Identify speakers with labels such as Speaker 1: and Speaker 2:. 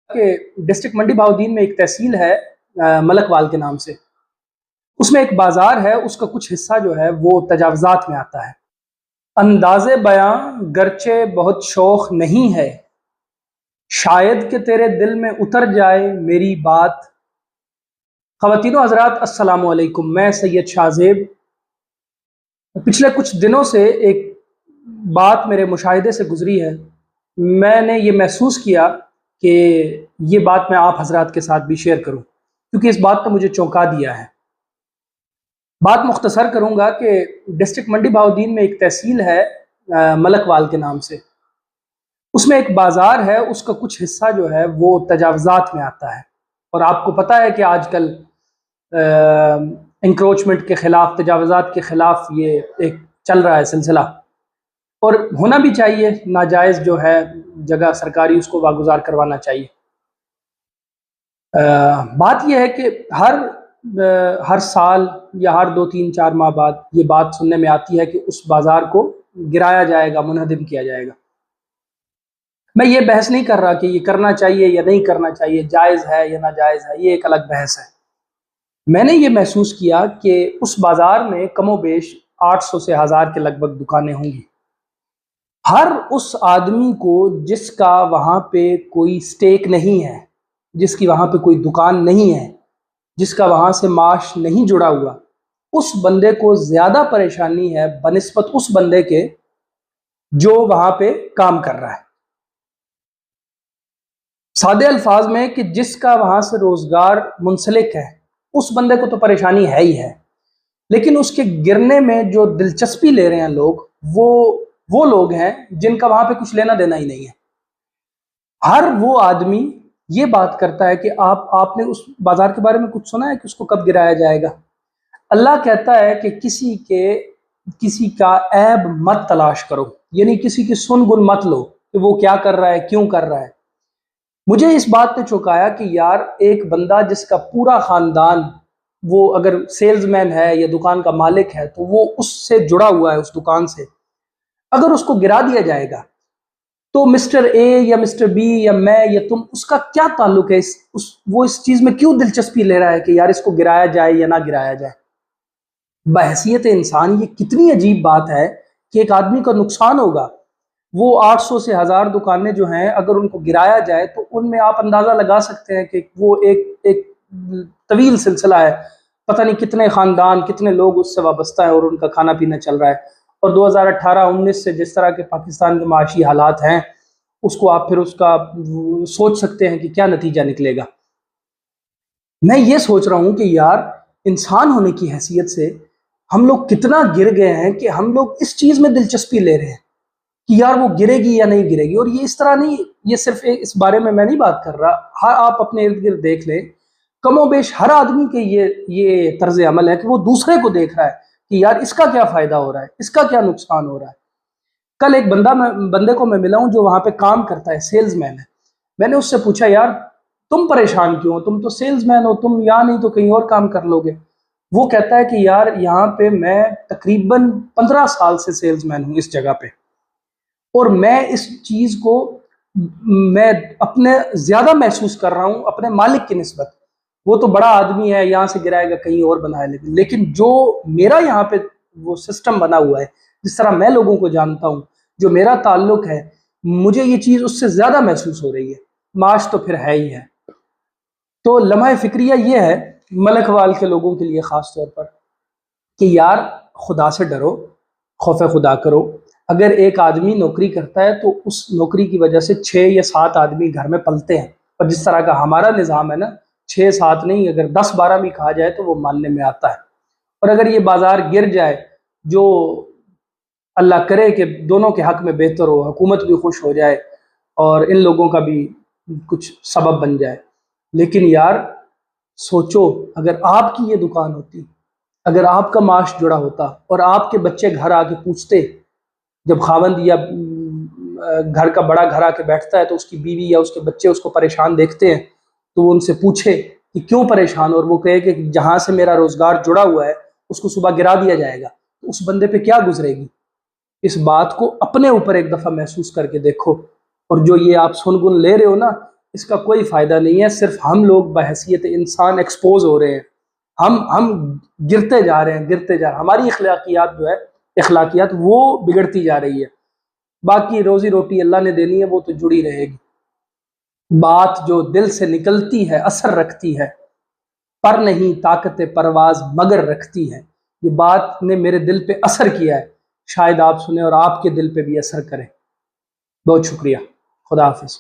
Speaker 1: کہ ڈسٹرکٹ منڈی بہاؤالدین میں ایک تحصیل ہے ملک وال کے نام سے. اس میں ایک بازار ہے، اس کا کچھ حصہ جو ہے وہ تجاوزات میں آتا ہے. انداز بیاں گرچہ بہت شوق نہیں ہے، شاید کہ تیرے دل میں اتر جائے میری بات. خواتین و حضرات السلام علیکم، میں سید شاہ زیب. پچھلے کچھ دنوں سے ایک بات میرے مشاہدے سے گزری ہے. میں نے یہ محسوس کیا کہ یہ بات میں آپ حضرات کے ساتھ بھی شیئر کروں، کیونکہ اس بات نے مجھے چونکا دیا ہے. بات مختصر کروں گا کہ ڈسٹرکٹ منڈی بہاؤالدین میں ایک تحصیل ہے ملک وال کے نام سے. اس میں ایک بازار ہے، اس کا کچھ حصہ جو ہے وہ تجاوزات میں آتا ہے. اور آپ کو پتہ ہے کہ آج کل انکروچمنٹ کے خلاف، تجاوزات کے خلاف یہ ایک چل رہا ہے سلسلہ، اور ہونا بھی چاہیے. ناجائز جو ہے جگہ سرکاری، اس کو واگزار کروانا چاہیے. بات یہ ہے کہ ہر سال یا ہر 2 3 4 ماہ بعد یہ بات سننے میں آتی ہے کہ اس بازار کو گرایا جائے گا، منہدم کیا جائے گا. میں یہ بحث نہیں کر رہا کہ یہ کرنا چاہیے یا نہیں کرنا چاہیے، جائز ہے یا ناجائز ہے، یہ ایک الگ بحث ہے. میں نے یہ محسوس کیا کہ اس بازار میں کم و بیش 800 سے 1000 کے لگ بھگ دکانیں ہوں گی. ہر اس آدمی کو جس کا وہاں پہ کوئی سٹیک نہیں ہے، جس کی وہاں پہ کوئی دکان نہیں ہے، جس کا وہاں سے معاش نہیں جڑا ہوا، اس بندے کو زیادہ پریشانی ہے بنسبت اس بندے کے جو وہاں پہ کام کر رہا ہے. سادے الفاظ میں کہ جس کا وہاں سے روزگار منسلک ہے، اس بندے کو تو پریشانی ہے ہی ہے، لیکن اس کے گرنے میں جو دلچسپی لے رہے ہیں لوگ، وہ لوگ ہیں جن کا وہاں پہ کچھ لینا دینا ہی نہیں ہے. ہر وہ آدمی یہ بات کرتا ہے کہ آپ نے اس بازار کے بارے میں کچھ سنا ہے کہ اس کو کب گرایا جائے گا. اللہ کہتا ہے کہ کسی کا عیب مت تلاش کرو، یعنی کسی کی سن گن مت لو کہ وہ کیا کر رہا ہے، کیوں کر رہا ہے. مجھے اس بات نے چونکایا کہ یار ایک بندہ جس کا پورا خاندان، وہ اگر سیلز مین ہے یا دکان کا مالک ہے تو وہ اس سے جڑا ہوا ہے، اس دکان سے، اگر اس کو گرا دیا جائے گا تو مسٹر اے یا مسٹر بی یا میں یا تم، اس کا کیا تعلق ہے؟ وہ اس چیز میں کیوں دلچسپی لے رہا ہے کہ یار اس کو گرایا جائے یا نہ گرایا جائے؟ بحیثیت انسان یہ کتنی عجیب بات ہے کہ ایک آدمی کا نقصان ہوگا. وہ 800 سے 1000 دکانیں جو ہیں، اگر ان کو گرایا جائے تو ان میں آپ اندازہ لگا سکتے ہیں کہ وہ ایک طویل سلسلہ ہے. پتہ نہیں کتنے خاندان، کتنے لوگ اس سے وابستہ ہیں اور ان کا کھانا پینا چل رہا ہے. اور 2018-19 سے جس طرح کے پاکستان کے معاشی حالات ہیں، اس کو آپ پھر اس کا سوچ سکتے ہیں کہ کیا نتیجہ نکلے گا. میں یہ سوچ رہا ہوں کہ یار انسان ہونے کی حیثیت سے ہم لوگ کتنا گر گئے ہیں کہ ہم لوگ اس چیز میں دلچسپی لے رہے ہیں کہ یار وہ گرے گی یا نہیں گرے گی. اور یہ اس طرح نہیں، یہ صرف اس بارے میں نہیں بات کر رہا. آپ اپنے ارد گرد دیکھ لیں، کم و بیش ہر آدمی کے یہ طرز عمل ہے کہ وہ دوسرے کو دیکھ رہا ہے کہ یار اس کا کیا فائدہ ہو رہا ہے، اس کا کیا نقصان ہو رہا ہے. کل ایک بندے کو میں ملا ہوں جو وہاں پہ کام کرتا ہے، سیلز مین ہے. میں نے اس سے پوچھا یار تم پریشان کیوں ہو، تم تو سیلز مین ہو، تم یہاں نہیں تو کہیں اور کام کر لو گے. وہ کہتا ہے کہ یار یہاں پہ میں تقریباً 15 سال سے سیلز مین ہوں اس جگہ پہ، اور میں اس چیز کو میں اپنے زیادہ محسوس کر رہا ہوں اپنے مالک کی نسبت. وہ تو بڑا آدمی ہے، یہاں سے گرائے گا کہیں اور بنائے، لیکن جو میرا یہاں پہ وہ سسٹم بنا ہوا ہے، جس طرح میں لوگوں کو جانتا ہوں، جو میرا تعلق ہے، مجھے یہ چیز اس سے زیادہ محسوس ہو رہی ہے. معاش تو پھر ہے ہی ہے. تو لمحہ فکریہ یہ ہے ملک وال کے لوگوں کے لیے خاص طور پر کہ یار خدا سے ڈرو، خوف خدا کرو. اگر ایک آدمی نوکری کرتا ہے تو اس نوکری کی وجہ سے 6 یا 7 آدمی گھر میں پلتے ہیں. اور جس طرح کا ہمارا نظام ہے نا، 6 7 نہیں، اگر 10 12 بھی کھا جائے تو وہ ماننے میں آتا ہے. اور اگر یہ بازار گر جائے، جو اللہ کرے کہ دونوں کے حق میں بہتر ہو، حکومت بھی خوش ہو جائے اور ان لوگوں کا بھی کچھ سبب بن جائے. لیکن یار سوچو، اگر آپ کی یہ دکان ہوتی، اگر آپ کا معاش جڑا ہوتا اور آپ کے بچے گھر آ کے پوچھتے، جب خاوند یا گھر کا بڑا گھر آ کے بیٹھتا ہے تو اس کی بیوی یا اس کے بچے اس کو پریشان دیکھتے ہیں تو وہ ان سے پوچھے کہ کیوں پریشان، اور وہ کہے کہ جہاں سے میرا روزگار جڑا ہوا ہے اس کو صبح گرا دیا جائے گا، تو اس بندے پہ کیا گزرے گی؟ اس بات کو اپنے اوپر ایک دفعہ محسوس کر کے دیکھو. اور جو یہ آپ سن گن لے رہے ہو نا، اس کا کوئی فائدہ نہیں ہے، صرف ہم لوگ بحیثیت انسان ایکسپوز ہو رہے ہیں، ہم گرتے جا رہے ہیں، ہماری اخلاقیات جو ہے، اخلاقیات وہ بگڑتی جا رہی ہے۔ باقی روزی روٹی اللہ نے دینی ہے، وہ تو جڑی رہے گی۔ بات جو دل سے نکلتی ہے اثر رکھتی ہے، پر نہیں طاقت پرواز مگر رکھتی ہے۔ یہ بات نے میرے دل پہ اثر کیا ہے، شاید آپ سنیں اور آپ کے دل پہ بھی اثر کرے۔ بہت شکریہ، خدا حافظ۔